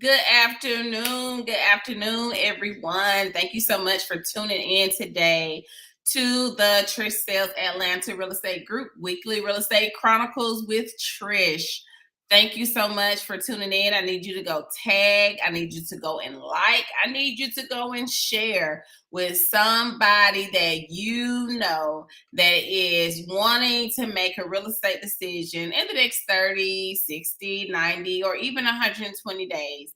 Good afternoon, everyone. Thank you so much for tuning in today to the Trish Sells Atlanta Real Estate Group Weekly Real Estate Chronicles with Trish. Thank you so much for tuning in. I need you to go tag. I need you to go and like. I need you to go and share with somebody that you know that is wanting to make a real estate decision in the next 30, 60, 90, or even 120 days.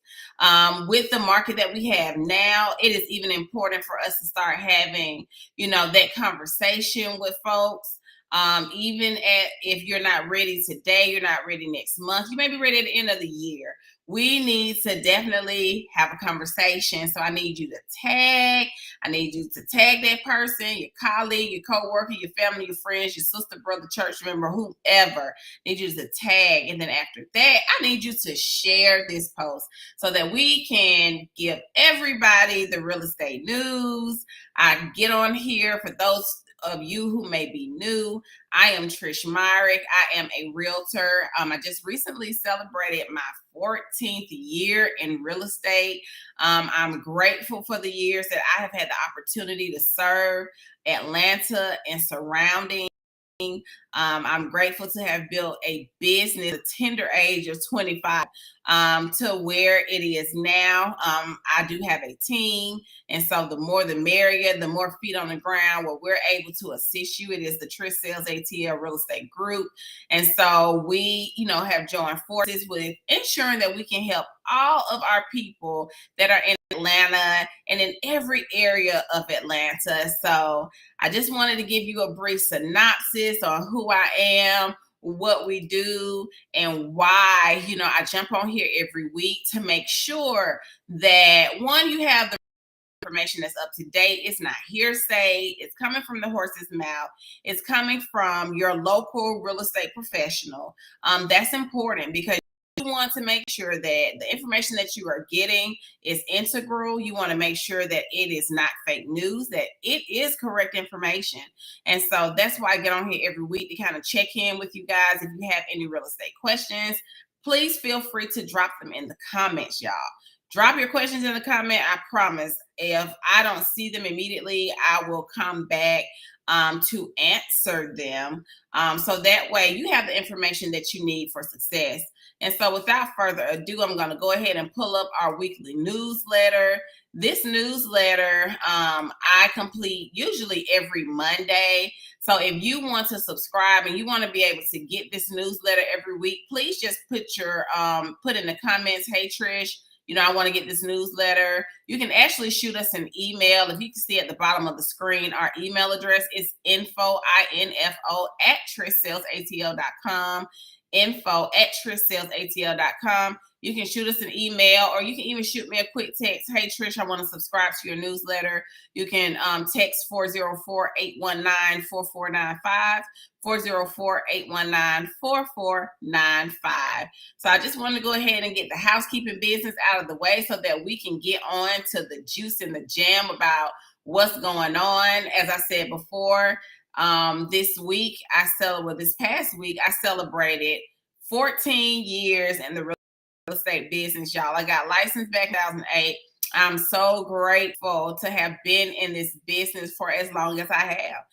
With the market that we have now, it is even important for us to start having, that conversation with folks. Even if you're not ready today, you're not ready next month, you may be ready at the end of the year. We need to definitely have a conversation. So I need you to tag. I need you to tag that person, your colleague, your coworker, your family, your friends, your sister, brother, church member, whoever. I need you to tag. And then after that, I need you to share this post so that we can give everybody the real estate news. I get on here for those of you who may be new. I am Trish Myrick. I am a realtor. I just recently celebrated my 14th year in real estate. I'm grateful for the years that I have had the opportunity to serve Atlanta and surrounding. I'm grateful to have built a business at the tender age of 25 to where it is now. I do have a team, and so the more the merrier, the more feet on the ground where we're able to assist you. It is the Trish Sells ATL Real Estate Group, and so we, have joined forces with ensuring that we can help all of our people that are in Atlanta and in every area of Atlanta. So I just wanted to give you a brief synopsis on who I am, what we do, and why, I jump on here every week to make sure that, one, you have the information that's up to date. It's not hearsay. It's coming from the horse's mouth. It's coming from your local real estate professional. That's important because you want to make sure that the information that you are getting is integral. You want to make sure that it is not fake news, that it is correct information. And so that's why I get on here every week to kind of check in with you guys. If you have any real estate questions, please feel free to drop them in the comments, y'all. Drop your questions in the comment. I promise if I don't see them immediately, I will come back to answer them. So that way you have the information that you need for success. And so without further ado, I'm going to go ahead and pull up our weekly newsletter. This newsletter I complete usually every Monday. So if you want to subscribe and you want to be able to get this newsletter every week, please just put in the comments, hey Trish, I want to get this newsletter. You can actually shoot us an email. If you can see at the bottom of the screen, our email address is info, I-N-F-O, at TrishSellsATL.com. info at TrishSellsATL.com. You can shoot us an email, or you can even shoot me a quick text. Hey, Trish, I want to subscribe to your newsletter. You can text 404-819-4495, 404-819-4495. So I just wanted to go ahead and get the housekeeping business out of the way so that we can get on to the juice and the jam about what's going on. As I said before, this past week, I celebrated 14 years in the real estate business, y'all. I got licensed back in 2008. I'm so grateful to have been in this business for as long as I have.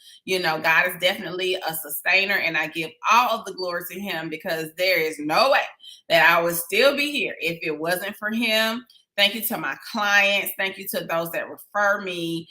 God is definitely a sustainer, and I give all of the glory to him because there is no way that I would still be here if it wasn't for him. Thank you to my clients. Thank you to those that refer me.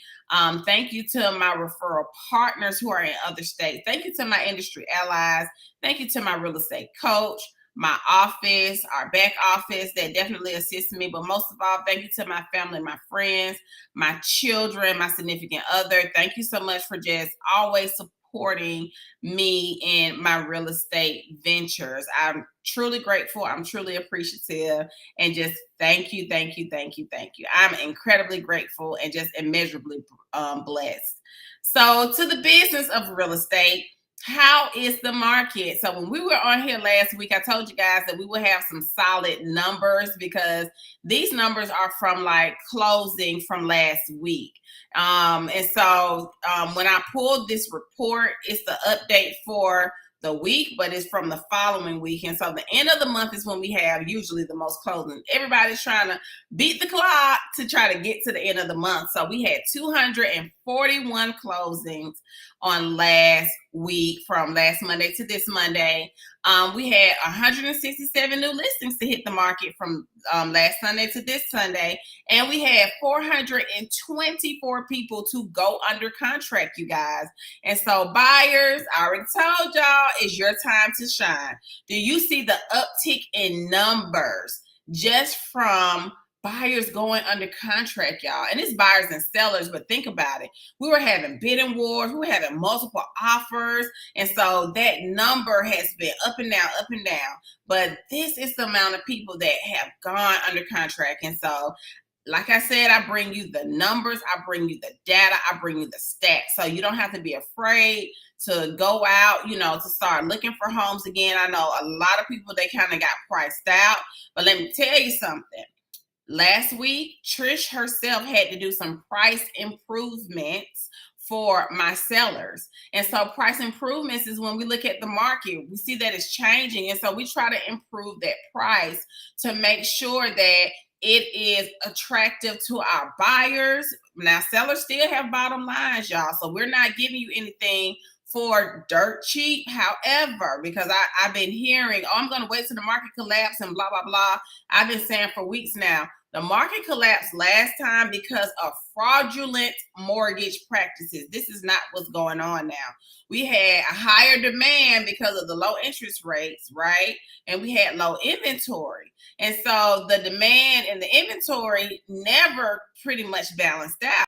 Thank you to my referral partners who are in other states. Thank you to my industry allies. Thank you to my real estate coach, my office, our back office that definitely assists me. But most of all, thank you to my family, my friends, my children, my significant other. Thank you so much for just always supporting me in my real estate ventures. I'm truly grateful. I'm truly appreciative, and just thank you. I'm incredibly grateful and just immeasurably blessed. So to the business of real estate, how is the market? So when we were on here last week, I told you guys that we will have some solid numbers because these numbers are from like closing from last week. And so when I pulled this report, it's the update for the week, but it's from the following week. And so the end of the month is when we have usually the most closings. Everybody's trying to beat the clock to try to get to the end of the month. So we had 241 closings on last week, from last Monday to this Monday. We had 167 new listings to hit the market from last Sunday to this Sunday. And we had 424 people to go under contract, you guys. And so buyers, I already told y'all, it's your time to shine. Do you see the uptick in numbers just from buyers going under contract, y'all? And it's buyers and sellers, but think about it. We were having bidding wars. We were having multiple offers. And so that number has been up and down, up and down. But this is the amount of people that have gone under contract. And so, like I said, I bring you the numbers, I bring you the data, I bring you the stats. So you don't have to be afraid to go out, to start looking for homes again. I know a lot of people, they kind of got priced out. But let me tell you something. Last week, Trish herself had to do some price improvements for my sellers. And so price improvements is when we look at the market, we see that it's changing. And so we try to improve that price to make sure that it is attractive to our buyers. Now, sellers still have bottom lines, y'all. So we're not giving you anything for dirt cheap. However, because I've been hearing, I'm going to wait till the market collapse and blah, blah, blah. I've been saying for weeks now, the market collapsed last time because of fraudulent mortgage practices. This is not what's going on now. We had a higher demand because of the low interest rates, right? And we had low inventory. And so the demand and the inventory never pretty much balanced out.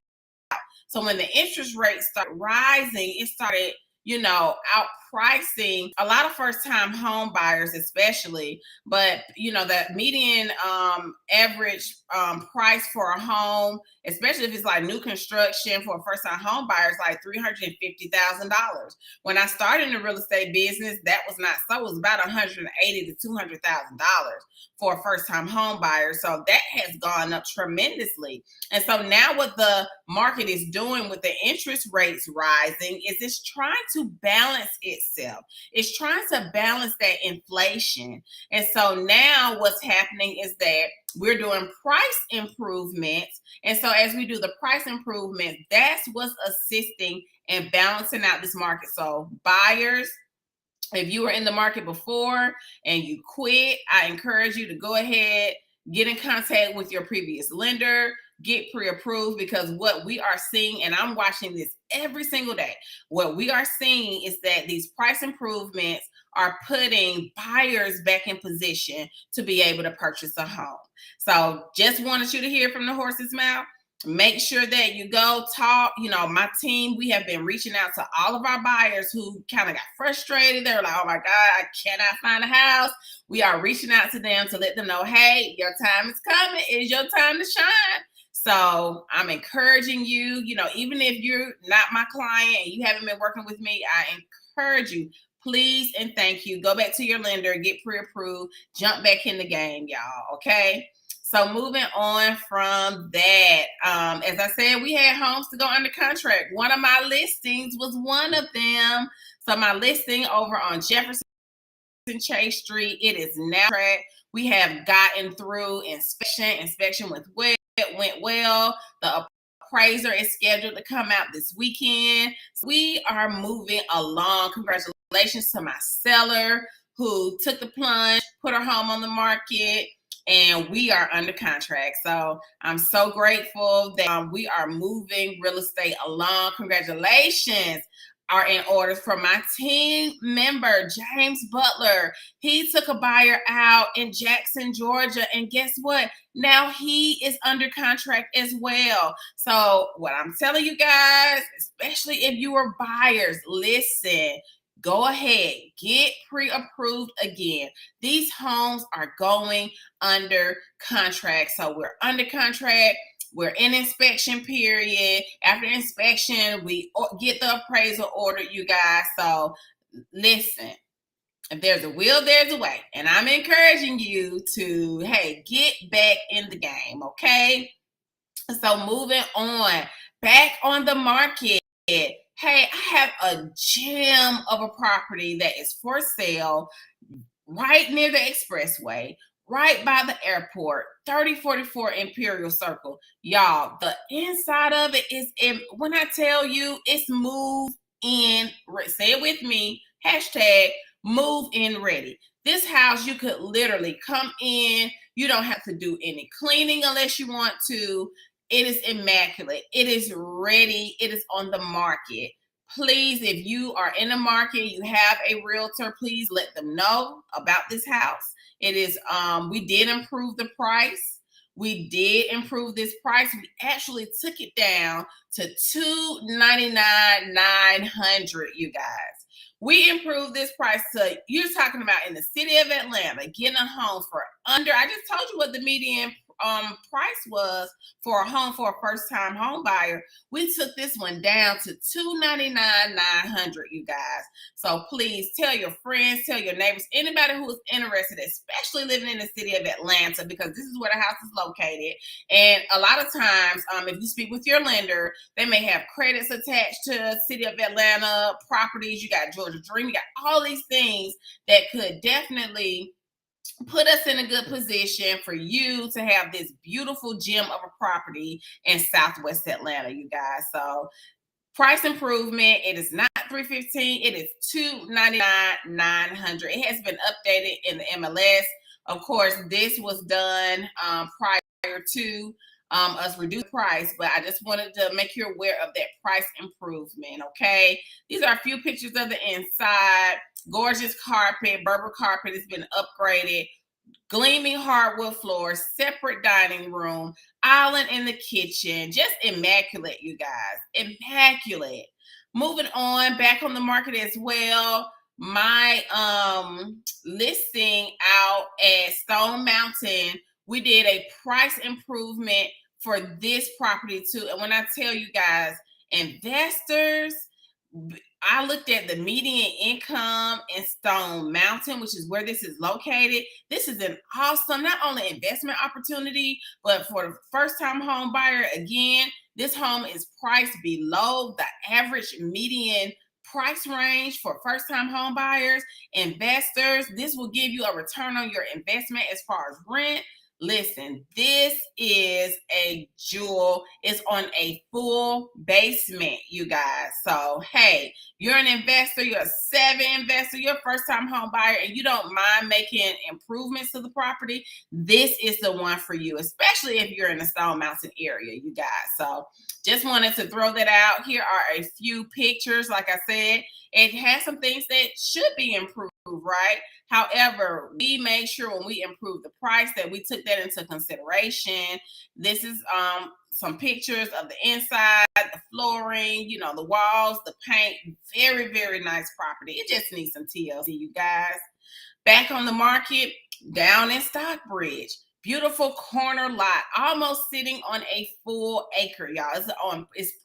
So when the interest rates started rising, it started, outpricing a lot of first-time home buyers, especially. But the median average price for a home, especially if it's like new construction for a first-time home buyer, is like $350,000. When I started in the real estate business, that was not so. It was about $180,000 to $200,000 for a first-time home buyer. So that has gone up tremendously. And so now what the market is doing with the interest rates rising is it's trying to balance itself. It's trying to balance that inflation. And so now what's happening is that we're doing price improvements. And so as we do the price improvements, that's what's assisting and balancing out this market. So buyers, if you were in the market before and you quit, I encourage you to go ahead, get in contact with your previous lender, get pre-approved, because what we are seeing, and I'm watching this every single day, what we are seeing is that these price improvements are putting buyers back in position to be able to purchase a home. So just wanted you to hear from the horse's mouth. Make sure that you go talk. My team, we have been reaching out to all of our buyers who kind of got frustrated. They're like, oh my God, I cannot find a house. We are reaching out to them to let them know, hey, your time is coming. It's your time to shine. So I'm encouraging you, even if you're not my client and you haven't been working with me, I encourage you, please and thank you, go back to your lender, get pre-approved, jump back in the game, y'all, okay? So moving on from that, as I said, we had homes to go under contract. One of my listings was one of them. So my listing over on Jefferson Chase Street, it is now track. We have gotten through inspection went well. The appraiser is scheduled to come out this weekend. So we are moving along. Congratulations to my seller who took the plunge, put her home on the market, and we are under contract. So I'm so grateful that we are moving real estate along. Congratulations are in order for my team member, James Butler. He took a buyer out in Jackson, Georgia. And guess what? Now he is under contract as well. So what I'm telling you guys, especially if you are buyers, listen, go ahead, get pre-approved again. These homes are going under contract. So we're under contract. We're in inspection period. After inspection, we get the appraisal ordered, you guys. So listen, if there's a will, there's a way. And I'm encouraging you to, hey, get back in the game, okay? So moving on, back on the market. Hey, I have a gem of a property that is for sale right near the expressway, right by the airport, 3044 Imperial Circle. Y'all, the inside of it is, when I tell you it's move in, say it with me, hashtag move in ready. This house, you could literally come in. You don't have to do any cleaning unless you want to. It is immaculate. It is ready. It is on the market. Please, if you are in the market, you have a realtor, please let them know about this house. It is, we did improve the price. We did improve this price. We actually took it down to $299,900, you guys. We improved this price to, you're talking about in the city of Atlanta, getting a home for under, I just told you what the median price was for a home for a first-time home buyer. We took this one down to $299,900, you guys. So please tell your friends, tell your neighbors, anybody who is interested, especially living in the city of Atlanta, because this is where the house is located. And a lot of times, if you speak with your lender, they may have credits attached to city of Atlanta properties. You got Georgia Dream, you got all these things that could definitely put us in a good position for you to have this beautiful gem of a property in Southwest Atlanta, you guys. So price improvement, it is not $315, it is $299,900. It has been updated in the MLS. Of course, this was done prior to us reduce price, but I just wanted to make you aware of that price improvement. Okay, these are a few pictures of the inside. Gorgeous carpet, Berber carpet has been upgraded. Gleaming hardwood floors, separate dining room, island in the kitchen, just immaculate, you guys, immaculate. Moving on, back on the market as well. My listing out at Stone Mountain, we did a price improvement for this property too. And when I tell you guys, investors, I looked at the median income in Stone Mountain, which is where this is located. This is an awesome, not only investment opportunity, but for the first-time home buyer, again, this home is priced below the average median price range for first-time home buyers, investors. This will give you a return on your investment as far as rent. Listen, this is a jewel. It's on a full basement, you guys. So, hey, you're an investor, you're a savvy investor, you're a first-time home buyer, and you don't mind making improvements to the property, this is the one for you, especially if you're in the Stone Mountain area, you guys. So, just wanted to throw that out. Here are a few pictures. Like I said, it has some things that should be improved, right? However, we made sure when we improved the price that we took that into consideration. This is some pictures of the inside, the flooring, you know, the walls, the paint. Very, very nice property. It just needs some TLC, you guys. Back on the market, down in Stockbridge. Beautiful corner lot, almost sitting on a full acre, y'all. It's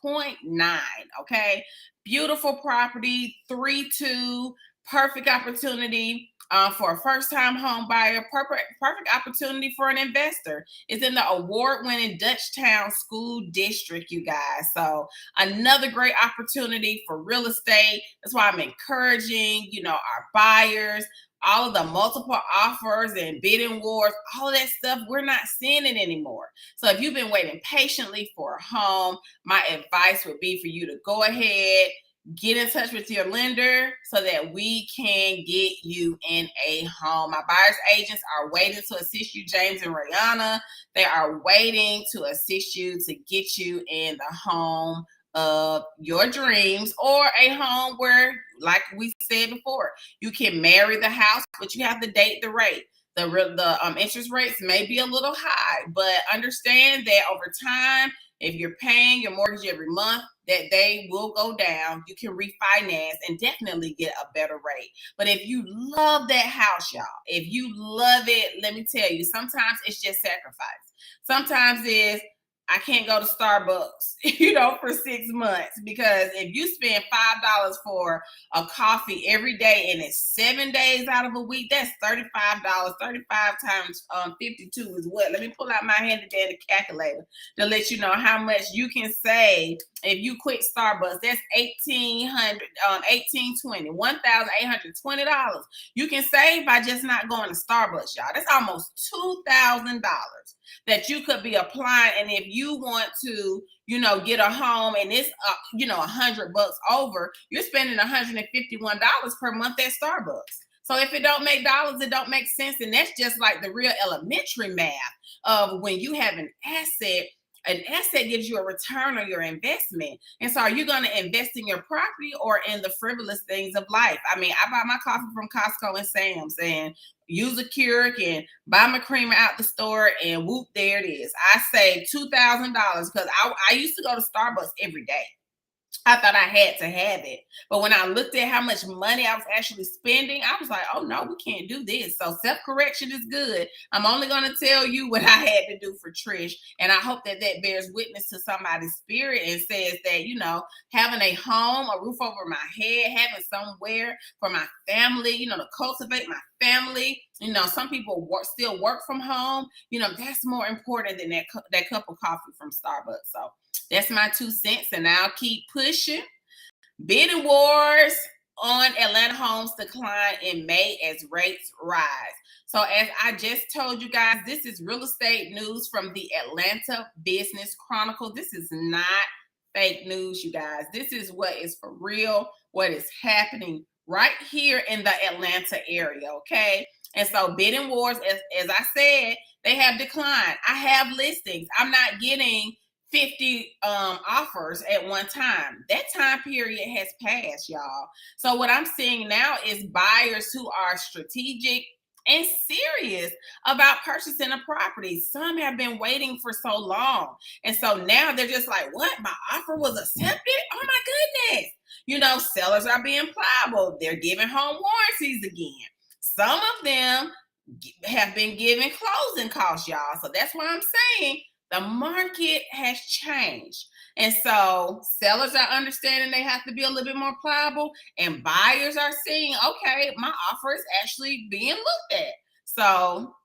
0.9, okay? Beautiful property, 3-2, perfect opportunity for a first-time home buyer, perfect opportunity for an investor. It's in the award-winning Dutchtown School District, you guys. So another great opportunity for real estate. That's why I'm encouraging, you know, our buyers, all of the multiple offers and bidding wars, all of that stuff, we're not seeing it anymore. So if you've been waiting patiently for a home, my advice would be for you to go ahead, get in touch with your lender so that we can get you in a home. My buyer's agents are waiting to assist you, James and Rihanna. They are waiting to assist you to get you in the home of your dreams, or a home where, like we said before, you can marry the house, but you have to date the rate. The interest rates may be a little high, but understand that over time, if you're paying your mortgage every month, that they will go down. You can refinance and definitely get a better rate. But if you love that house, y'all, if you love it, let me tell you, sometimes it's just sacrifice. Sometimes it's, I can't go to Starbucks, you know, for 6 months, because if you spend $5 for a coffee every day and it's 7 days out of a week, that's $35. 35 times 52 is what? Let me pull out my handy dandy calculator to let you know how much you can save If you quit Starbucks, that's $1,820. You can save by just not going to Starbucks, y'all. That's almost $2,000 that you could be applying. And if you want to, get a home and it's $100 over, you're spending $151 per month at Starbucks. So if it don't make dollars, it don't make sense. And that's just like the real elementary math of when you have an asset. An asset gives you a return on your investment. And so are you going to invest in your property or in the frivolous things of life? I mean, I buy my coffee from Costco and Sam's and use a Keurig and buy my creamer out the store and whoop, there it is. I saved $2,000 because I used to go to Starbucks every day. I thought I had to have it. But when I looked at how much money I was actually spending, I was like, oh no, we can't do this. So self-correction is good. I'm only going to tell you what I had to do for Trish. And I hope that that bears witness to somebody's spirit and says that, having a home, a roof over my head, having somewhere for my family, to cultivate my family. Some people still work from home. That's more important than that cup of coffee from Starbucks. So that's my 2 cents, and I'll keep pushing. Bidding wars on Atlanta homes decline in May as rates rise. So as I just told you guys, this is real estate news from the Atlanta Business Chronicle. This is not fake news, you guys. This is what is for real, what is happening right here in the Atlanta area, okay? And so bidding wars, as I said, they have declined. I have listings. I'm not getting 50 offers at one time. That time period has passed, y'all. So what I'm seeing now is buyers who are strategic and serious about purchasing a property. Some have been waiting for so long. And so now they're just like, what? My offer was accepted? Oh my goodness. Sellers are being pliable. They're giving home warranties again. Some of them have been giving closing costs, y'all. So that's what I'm saying. The market has changed. And so sellers are understanding they have to be a little bit more pliable, and buyers are seeing, okay, my offer is actually being looked at. So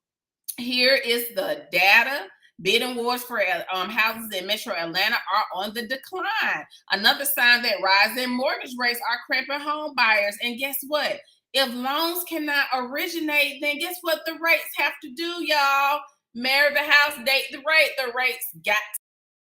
here is the data. Bidding wars for houses in Metro Atlanta are on the decline. Another sign that rising mortgage rates are cramping home buyers. And guess what? If loans cannot originate, then guess what the rates have to do, y'all? Marry the house, date the rate. The rates got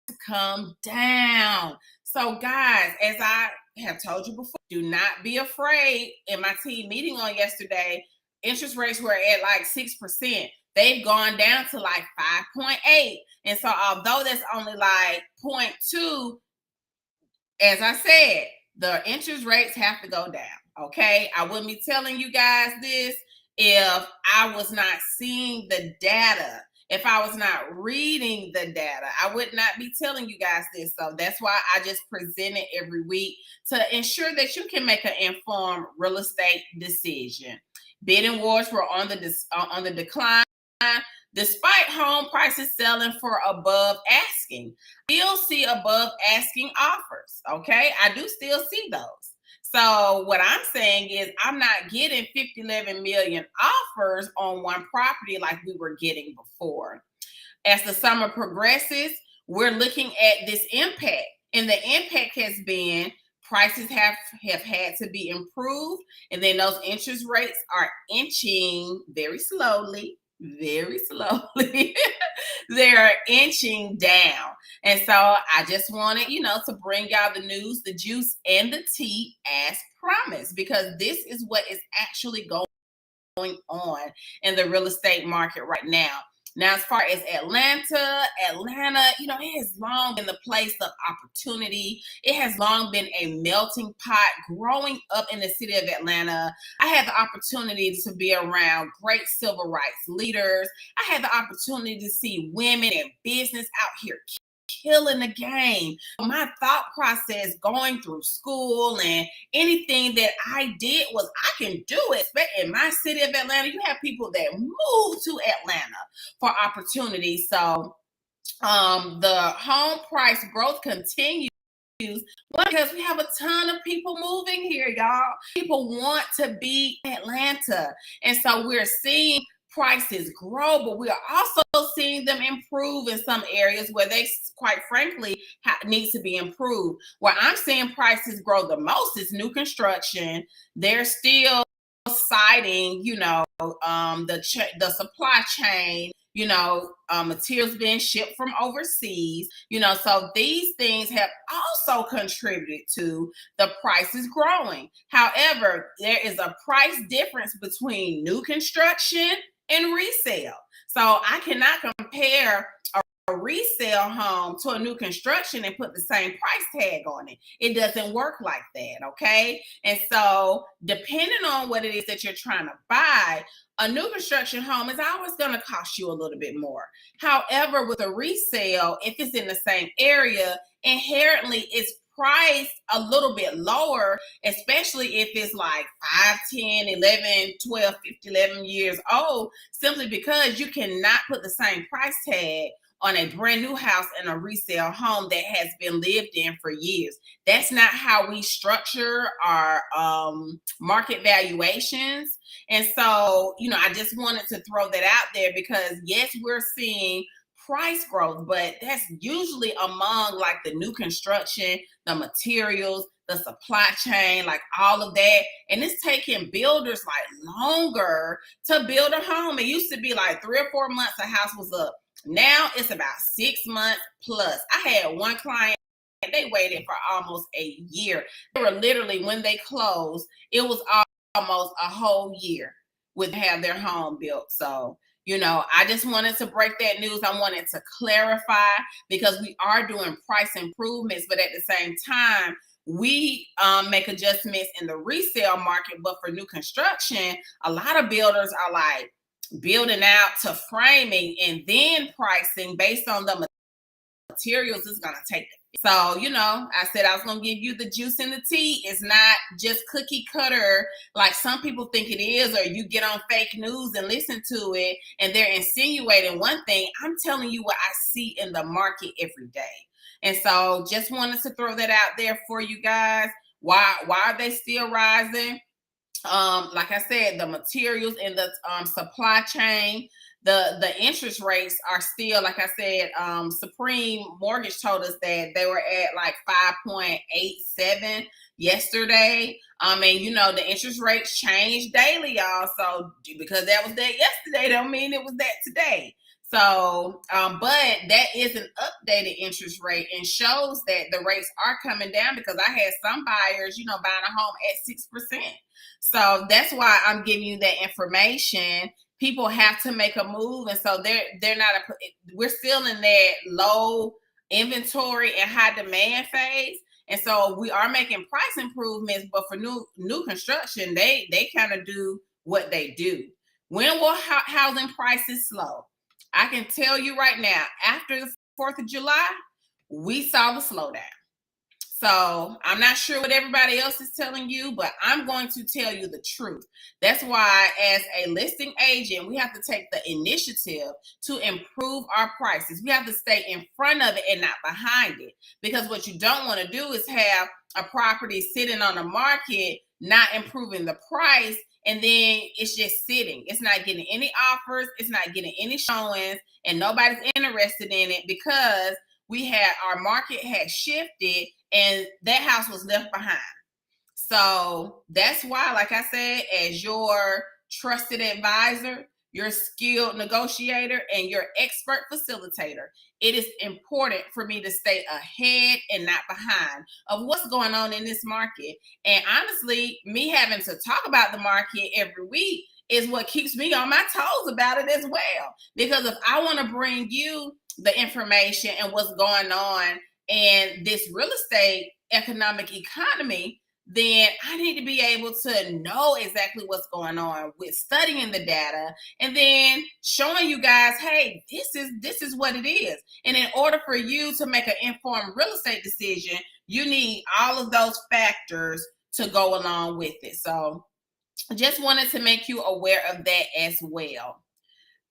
to come down. So guys, as I have told you before, do not be afraid. In my team meeting on yesterday, interest rates were at like 6%. They've gone down to like 5.8. And so although that's only like 0.2, as I said, the interest rates have to go down. Okay. I wouldn't be telling you guys this if I was not seeing the data. If I was not reading the data, I would not be telling you guys this. So that's why I just present it every week to ensure that you can make an informed real estate decision. Bidding wars were on the decline, despite home prices selling for above asking. Still see above asking offers. Okay, I do still see those. So what I'm saying is I'm not getting 11 million offers on one property like we were getting before. As the summer progresses, we're looking at this impact. And the impact has been prices have had to be improved. And then those interest rates are inching very slowly. They're inching down. And so I just wanted, to bring y'all the news, the juice, and the tea as promised, because this is what is actually going on in the real estate market right now. Now, as far as Atlanta, it has long been the place of opportunity. It has long been a melting pot. Growing up in the city of Atlanta, I had the opportunity to be around great civil rights leaders. I had the opportunity to see women in business out here killing the game. My thought process going through school and anything that I did was I can do it. But in my city of Atlanta, you have people that move to Atlanta for opportunity. So the home price growth continues. One, because we have a ton of people moving here, y'all. People want to be in Atlanta. And so we're seeing prices grow, but we are also seeing them improve in some areas where they, quite frankly, needs to be improved. Where I'm seeing prices grow the most is new construction. They're still citing, the supply chain, materials being shipped from overseas, so these things have also contributed to the prices growing. However, there is a price difference between new construction and resale. So I cannot compare a resale home to a new construction and put the same price tag on it. It doesn't work like that, okay? And so depending on what it is that you're trying to buy, a new construction home is always going to cost you a little bit more. However, with a resale, if it's in the same area, inherently it's priced a little bit lower, especially if it's like 5, 10, 11, 12, 15, 11 years old, simply because you cannot put the same price tag on a brand new house and a resale home that has been lived in for years. That's not how we structure our market valuations. And so, I just wanted to throw that out there because yes, we're seeing price growth, but that's usually among like the new construction, the materials, the supply chain, like all of that. And it's taking builders like longer to build a home. It used to be like 3 or 4 months a house was up. Now it's about 6 months plus. I had one client, they waited for almost a year. They were literally, when they closed, it was almost a whole year with have their home built. So, I just wanted to break that news. I wanted to clarify because we are doing price improvements, but at the same time, we make adjustments in the resale market. But for new construction, a lot of builders are like building out to framing and then pricing based on the materials it's going to take. So, I said I was going to give you the juice and the tea. It's not just cookie cutter like some people think it is, or you get on fake news and listen to it and they're insinuating one thing. I'm telling you what I see in the market every day. And so just wanted to throw that out there for you guys. Why are they still rising? Like I said, the materials and the supply chain, the interest rates are still, like I said, Supreme Mortgage told us that they were at like 5.87 yesterday. And the interest rates change daily, y'all. So because that was that yesterday, don't mean it was that today. So, but that is an updated interest rate and shows that the rates are coming down because I had some buyers, buying a home at 6%. So that's why I'm giving you that information. People have to make a move. And so they're not, we're still in that low inventory and high demand phase. And so we are making price improvements, but for new construction, they kind of do what they do. When will housing prices slow? I can tell you right now, after the 4th of July, we saw the slowdown. So I'm not sure what everybody else is telling you, but I'm going to tell you the truth. That's why as a listing agent, we have to take the initiative to improve our prices. We have to stay in front of it and not behind it. Because what you don't want to do is have a property sitting on the market, not improving the price, and then it's just sitting. It's not getting any offers. It's not getting any showings, and nobody's interested in it because our market had shifted and that house was left behind. So that's why, like I said, as your trusted advisor, your skilled negotiator, and your expert facilitator, it is important for me to stay ahead and not behind of what's going on in this market. And honestly, me having to talk about the market every week is what keeps me on my toes about it as well. Because if I want to bring you the information and what's going on in this real estate economic economy, then I need to be able to know exactly what's going on with studying the data and then showing you guys, hey, this is what it is. And in order for you to make an informed real estate decision, you need all of those factors to go along with it. So I just wanted to make you aware of that as well.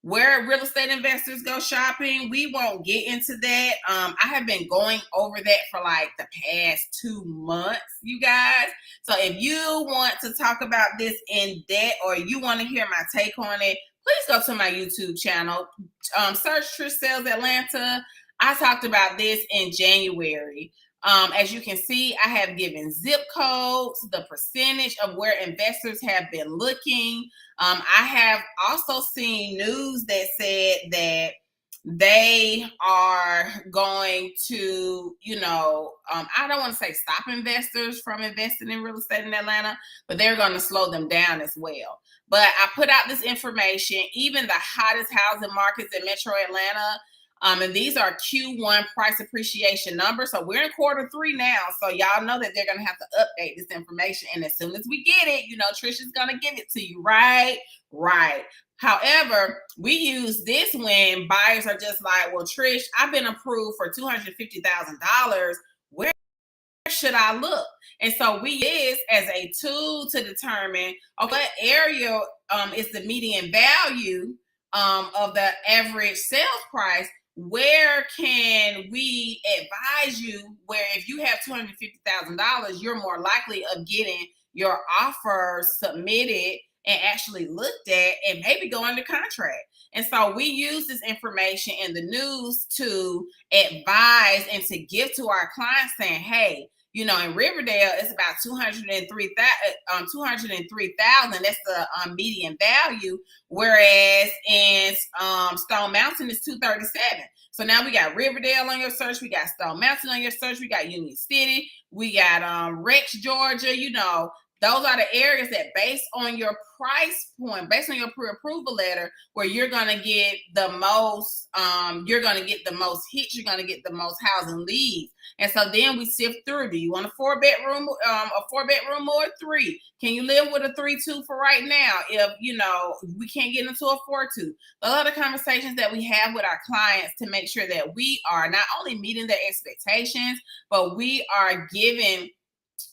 Where real estate investors go shopping, we won't get into that. I have been going over that for like the past 2 months, you guys. So if you want to talk about this in depth or you want to hear my take on it, please go to my YouTube channel. Search Trish Sells Atlanta. I talked about this in January. As you can see, I have given zip codes, the percentage of where investors have been looking. I have also seen news that said that they are going to, I don't want to say stop investors from investing in real estate in Atlanta, but they're going to slow them down as well. But I put out this information, even the hottest housing markets in Metro Atlanta, and these are Q1 price appreciation numbers. So we're in Q3 now. So y'all know that they're going to have to update this information. And as soon as we get it, Trish is going to give it to you, right? Right. However, we use this when buyers are just like, well, Trish, I've been approved for $250,000. Where should I look? And so we use as a tool to determine what area is the median value of the average sales price. Where can we advise you where if you have $250,000, you're more likely of getting your offer submitted and actually looked at and maybe go under contract. And so we use this information in the news to advise and to give to our clients saying, hey, in Riverdale, it's about 203,000. That's the median value. Whereas in Stone Mountain, it's 237. So now we got Riverdale on your search. We got Stone Mountain on your search. We got Union City. We got Rex, Georgia. Those are the areas that based on your price point, based on your pre-approval letter, where you're going to get the most, hits, you're going to get the most housing leads. And so then we sift through. Do you want a 4-bedroom or a 3? Can you live with a 3-2 for right now? If, we can't get into a 4-2. Those are the conversations that we have with our clients to make sure that we are not only meeting their expectations, but we are giving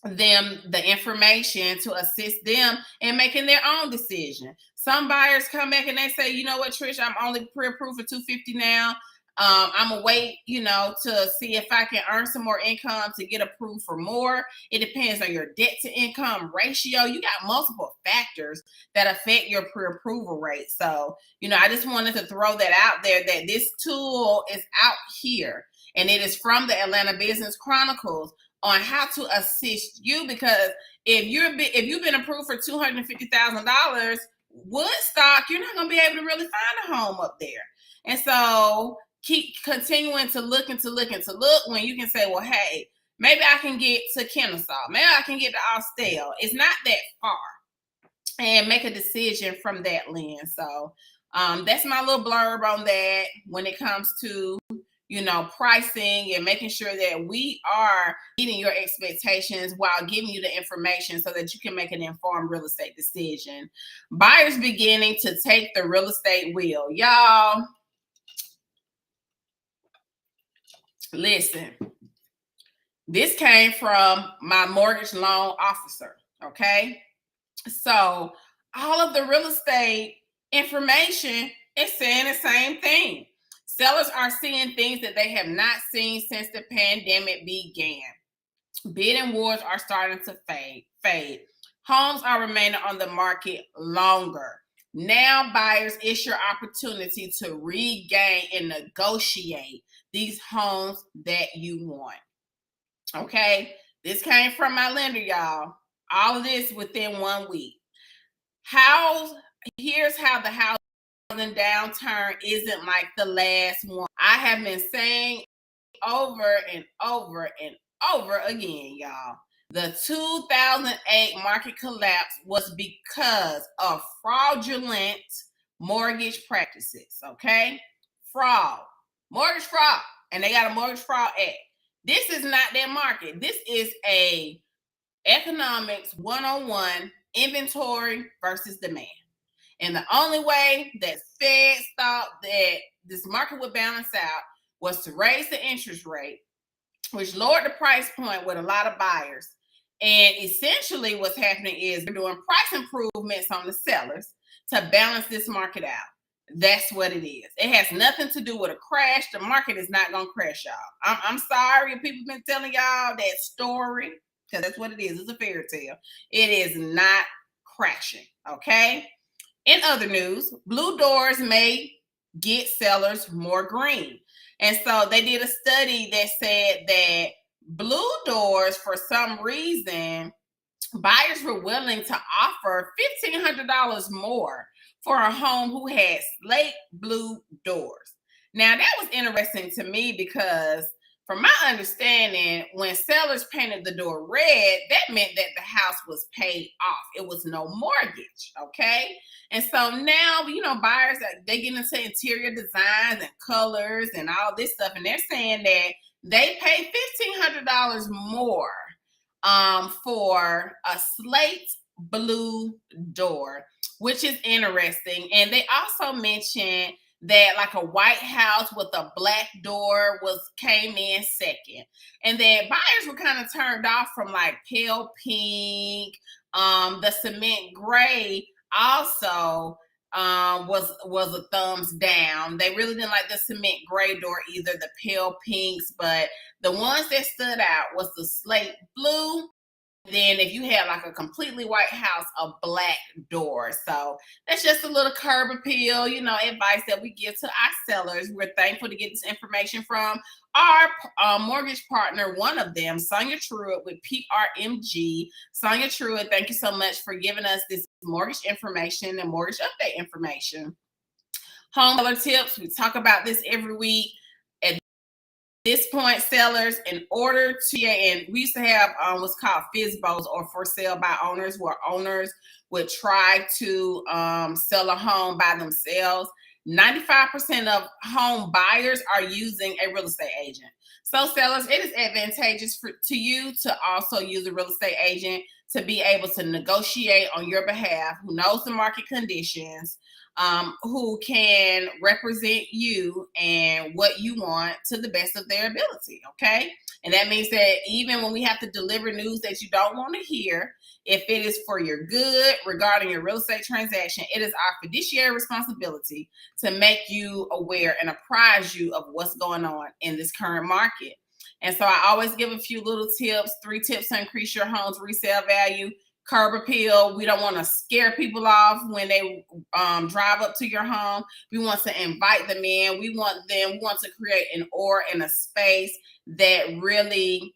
them the information to assist them in making their own decision. Some buyers come back and they say, you know what, Trish, I'm only pre-approved for $250 now. I'm gonna wait, to see if I can earn some more income to get approved for more. It depends on your debt to income ratio. You got multiple factors that affect your pre-approval rate. So, I just wanted to throw that out there that this tool is out here and it is from the Atlanta Business Chronicles on how to assist you, because if you've been approved for $250,000, Woodstock, you're not going to be able to really find a home up there. And so keep continuing to look when you can say, well, hey, maybe I can get to Kennesaw, maybe I can get to Austell. It's not that far, and make a decision from that lens. So that's my little blurb on that when it comes to pricing and making sure that we are meeting your expectations while giving you the information so that you can make an informed real estate decision. Buyers beginning to take the real estate wheel. Y'all, listen, this came from my mortgage loan officer, okay? So all of the real estate information is saying the same thing. Sellers are seeing things that they have not seen since the pandemic began. Bidding wars are starting to fade. Homes are remaining on the market longer. Now buyers, it's your opportunity to regain and negotiate these homes that you want. Okay, this came from my lender, y'all. All of this within 1 week. Here's how the housing downturn isn't like the last one. I have been saying over and over and over again, y'all. The 2008 market collapse was because of fraudulent mortgage practices, okay? Mortgage fraud, and they got a Mortgage Fraud Act. This is not their market. This is a economics 101, inventory versus demand. And the only way that Fed thought that this market would balance out was to raise the interest rate, which lowered the price point with a lot of buyers. And essentially what's happening is they're doing price improvements on the sellers to balance this market out. That's what it is. It has nothing to do with a crash. The market is not going to crash, y'all. I'm sorry if people been telling y'all that story, because that's what it is. It's a fairy tale. It is not crashing, okay? In other news, blue doors may get sellers more green. And so they did a study that said that blue doors, for some reason, buyers were willing to offer $1,500 more for a home who had slate blue doors. Now, that was interesting to me because, from my understanding, when sellers painted the door red, that meant that the house was paid off. It was no mortgage, okay? And so now, buyers, they get into interior designs and colors and all this stuff, and they're saying that they pay $1,500 more for a slate blue door, which is interesting. And they also mentioned that like a white house with a black door came in second, and that buyers were kind of turned off from like pale pink, the cement gray also was a thumbs down. They really didn't like the cement gray door either, the pale pinks, but the ones that stood out was the slate blue. Then if you had like a completely white house, a black door. So that's just a little curb appeal, advice that we give to our sellers. We're thankful to get this information from our mortgage partner, one of them, Sonia Truitt with PRMG. Sonia Truitt, thank you so much for giving us this mortgage information and mortgage update information. Home seller tips, we talk about this every week. At this point, sellers, in order to, and we used to have what's called FSBOs, or for sale by owners, where owners would try to sell a home by themselves. 95% of home buyers are using a real estate agent. So sellers, it is advantageous to you to also use a real estate agent to be able to negotiate on your behalf, who knows the market conditions, who can represent you and what you want to the best of their ability, okay? And that means that even when we have to deliver news that you don't want to hear, if it is for your good regarding your real estate transaction, it is our fiduciary responsibility to make you aware and apprise you of what's going on in this current market. And so I always give a few little tips, 3 tips to increase your home's resale value. Curb appeal. We don't want to scare people off when they drive up to your home. We want to invite them in. We want to create an aura and a space that really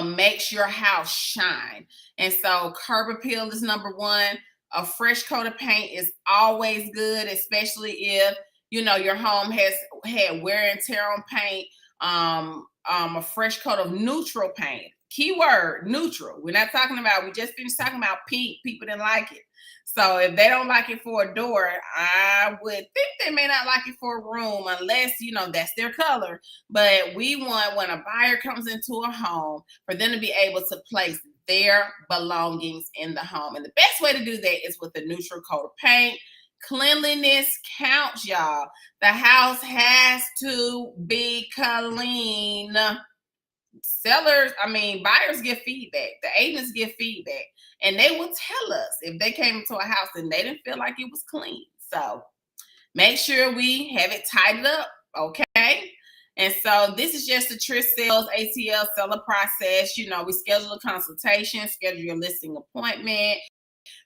makes your house shine. And so curb appeal is number 1. A fresh coat of paint is always good, especially if your home has had wear and tear on paint. A fresh coat of neutral paint. Keyword, neutral. We're not talking about, we just finished talking about pink. People didn't like it. So if they don't like it for a door, I would think they may not like it for a room, unless, that's their color. But we want, when a buyer comes into a home, for them to be able to place their belongings in the home. And the best way to do that is with a neutral coat of paint. Cleanliness counts, y'all. The house has to be clean. Buyers give feedback. The agents give feedback. And they will tell us if they came into a house and they didn't feel like it was clean. So make sure we have it tidied up, okay? And so this is just the Trish Sells ATL seller process. We schedule a consultation, schedule your listing appointment.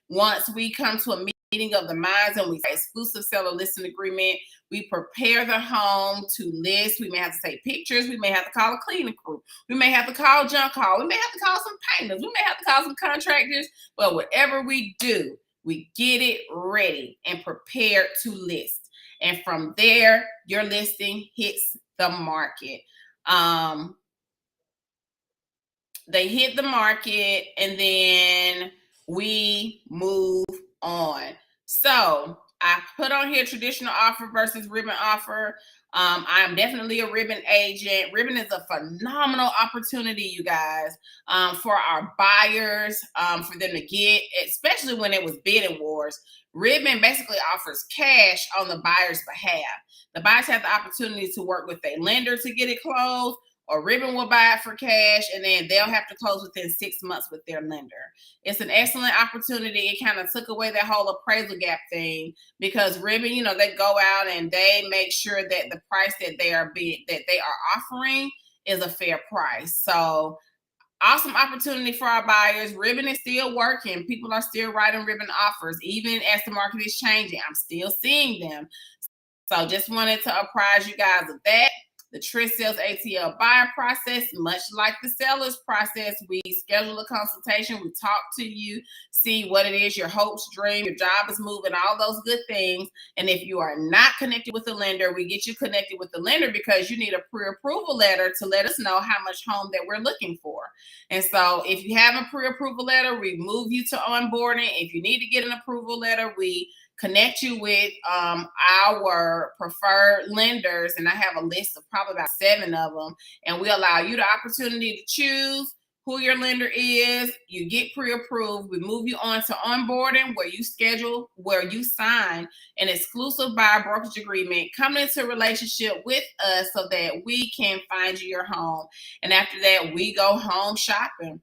Once we come to a meeting of the minds and we say exclusive seller listing agreement, we prepare the home to list. We may have to take pictures. We may have to call a cleaning crew. We may have to call junk call. We may have to call some painters. We may have to call some contractors. But whatever we do, we get it ready and prepared to list. And from there, your listing hits the market. They hit the market, and then we move on. So I put on here traditional offer versus ribbon offer. I'm definitely a ribbon agent. Ribbon is a phenomenal opportunity, you guys, for our buyers, for them to get, especially when it was bidding wars. Ribbon basically offers cash on the buyer's behalf. The buyers have the opportunity to work with a lender to get it closed, or Ribbon will buy it for cash, and then they'll have to close within 6 months with their lender. It's an excellent opportunity. It kind of took away that whole appraisal gap thing, because Ribbon, they go out and they make sure that the price that they are offering is a fair price. So Awesome opportunity for our buyers. Ribbon is still working. People are still writing ribbon offers. Even as the market is changing, I'm still seeing them. So just wanted to apprise you guys of that. The Trish Sells ATL buyer process, much like the seller's process, we schedule a consultation, we talk to you, see what it is, your hopes, dream, your job is moving, all those good things. And if you are not connected with the lender, we get you connected with the lender because you need a pre-approval letter to let us know how much home that we're looking for. And so if you have a pre-approval letter, we move you to onboarding. If you need to get an approval letter, we connect you with our preferred lenders, and I have a list of probably about 7 of them, and we allow you the opportunity to choose who your lender is. You get pre-approved. We move you on to onboarding, where you sign an exclusive buyer brokerage agreement, come into a relationship with us so that we can find you your home. And after that, we go home shopping.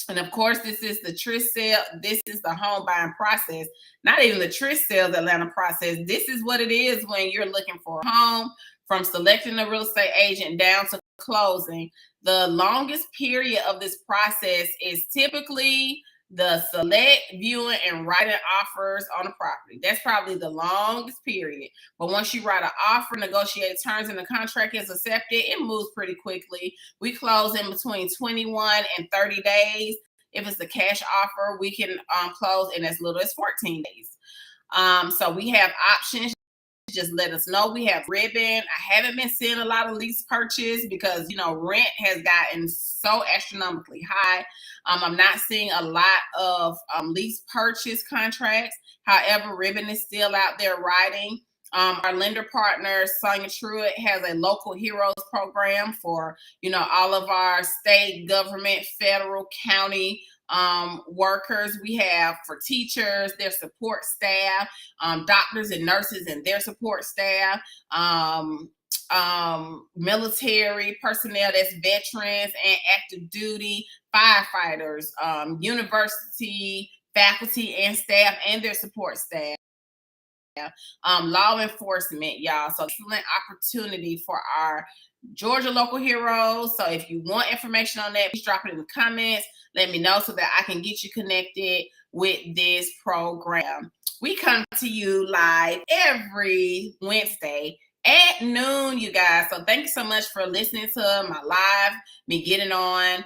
And of course, this is the Trish Sale. This is the home buying process, not even the Trish Sells Atlanta process. This is what it is when you're looking for a home, from selecting a real estate agent down to closing. The longest period of this process is typically the select, viewing, and writing offers on a property. That's probably the longest period. But once you write an offer, negotiate terms, and the contract is accepted, it moves pretty quickly. We close in between 21 and 30 days. If it's a cash offer, we can close in as little as 14 days. So we have options. Just let us know. We have ribbon. I haven't been seeing a lot of lease purchase because, rent has gotten so astronomically high. I'm not seeing a lot of lease purchase contracts. However, ribbon is still out there writing. Our lender partner, Sonia Truitt, has a local heroes program for, all of our state, government, federal, county workers. We have for teachers, their support staff, doctors and nurses and their support staff, military personnel, that's veterans and active duty, firefighters, university faculty and staff and their support staff. Law enforcement, y'all. So excellent opportunity for our Georgia local heroes. So if you want information on that, please drop it in the comments. Let me know so that I can get you connected with this program. We come to you live every Wednesday at noon, you guys. So thank you so much for listening to my live, me getting on,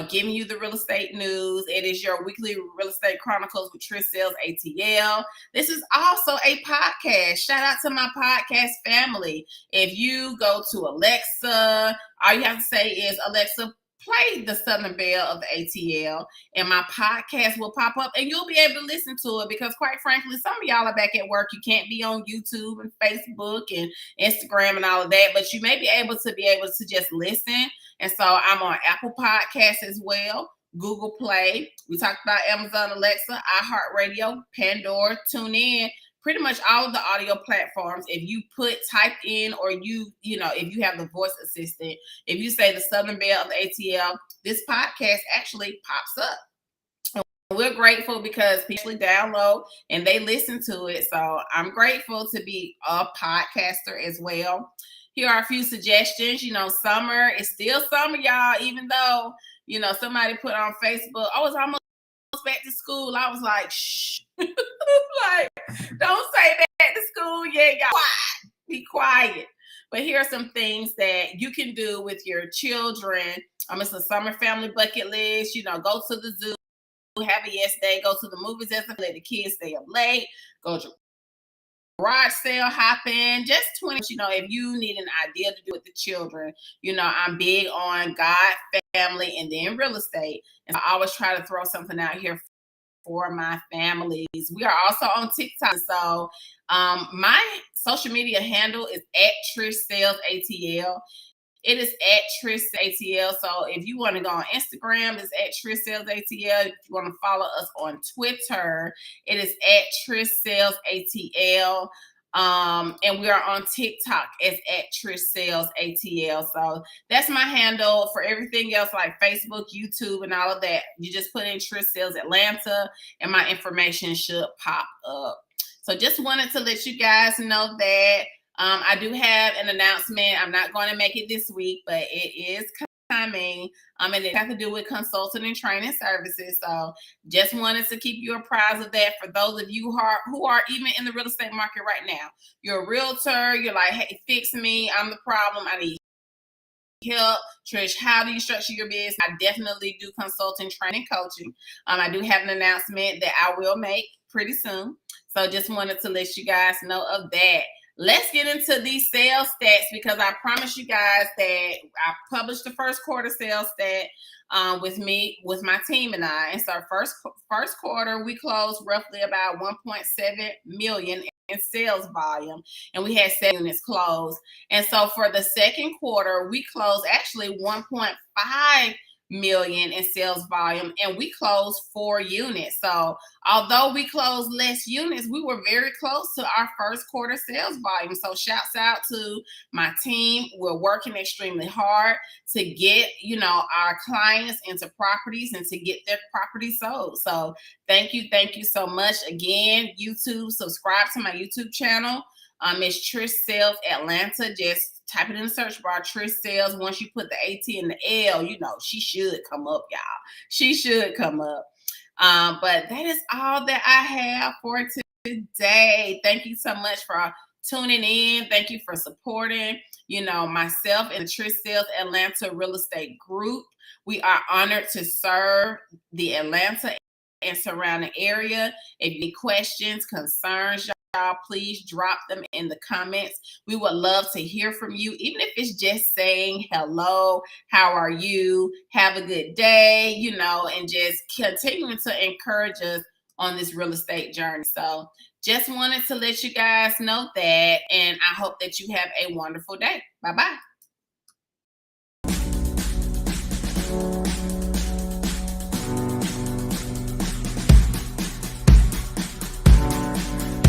giving you the real estate news. It is your weekly real estate chronicles with Trish Sells ATL. This is also a podcast. Shout out to my podcast family. If you go to Alexa, all you have to say is, Alexa, play the Southern Belle of the ATL, and my podcast will pop up and you'll be able to listen to it, because quite frankly, some of y'all are back at work. You can't be on YouTube and Facebook and Instagram and all of that, but you may be able to just listen. And so I'm on Apple Podcasts as well, Google Play. We talked about Amazon Alexa, iHeartRadio, Pandora, TuneIn, pretty much all of the audio platforms. If you type in, or if you have the voice assistant, if you say the Southern Belle of the ATL, this podcast actually pops up. And we're grateful because people download and they listen to it. So I'm grateful to be a podcaster as well. Here are a few suggestions. Summer is still summer, y'all, even though, somebody put on Facebook, oh, it's almost back to school. I was like, shh. Like, don't say back to school yet, y'all. Be quiet. But here are some things that you can do with your children. It's a summer family bucket list. Go to the zoo, have a yes day, go to the movies, let the kids stay up late, go to garage sale hopping, just 20. If you need an idea to do with the children, I'm big on God, family, and then real estate. And I always try to throw something out here for my families. We are also on TikTok. So my social media handle is at Trish Sells ATL. It is at Trish ATL. So if you want to go on Instagram, it's at Trish Sells ATL. If you want to follow us on Twitter, it is at Trish Sells ATL. And we are on TikTok as at Trish Sells ATL. So that's my handle. For everything else like Facebook, YouTube, and all of that, you just put in Trish Sells Atlanta and my information should pop up. So just wanted to let you guys know that I do have an announcement. I'm not going to make it this week, but it is coming. And it has to do with consulting and training services. So just wanted to keep you apprised of that for those of you who are even in the real estate market right now. You're a realtor, you're like, hey, fix me, I'm the problem, I need help. Trish, how do you structure your business? I definitely do consulting, training, coaching. I do have an announcement that I will make pretty soon. So just wanted to let you guys know of that. Let's get into these sales stats because I promise you guys that I published the first quarter sales stat with my team and I. And so first quarter, we closed roughly about 1.7 million in sales volume, and we had 7 units closed. And so for the second quarter, we closed actually 1.5 million in sales volume, and we closed 4 units. So although we closed less units, we were very close to our first quarter sales volume. So shouts out to my team. We're working extremely hard to get, our clients into properties and to get their property sold. So thank you so much. Again, YouTube, subscribe to my YouTube channel. It's Trish Sells Atlanta. Just type it in the search bar, Trish Sells. Once you put the AT and the L, she should come up, y'all. She should come up. But that is all that I have for today. Thank you so much for tuning in. Thank you for supporting, myself and the Trish Sells Atlanta Real Estate Group. We are honored to serve the Atlanta and surrounding area. If you have any questions, concerns, y'all, please drop them in the comments. We would love to hear from you, even if it's just saying hello, how are you, have a good day, and just continuing to encourage us on this real estate journey. So just wanted to let you guys know that, and I hope that you have a wonderful day. Bye-bye.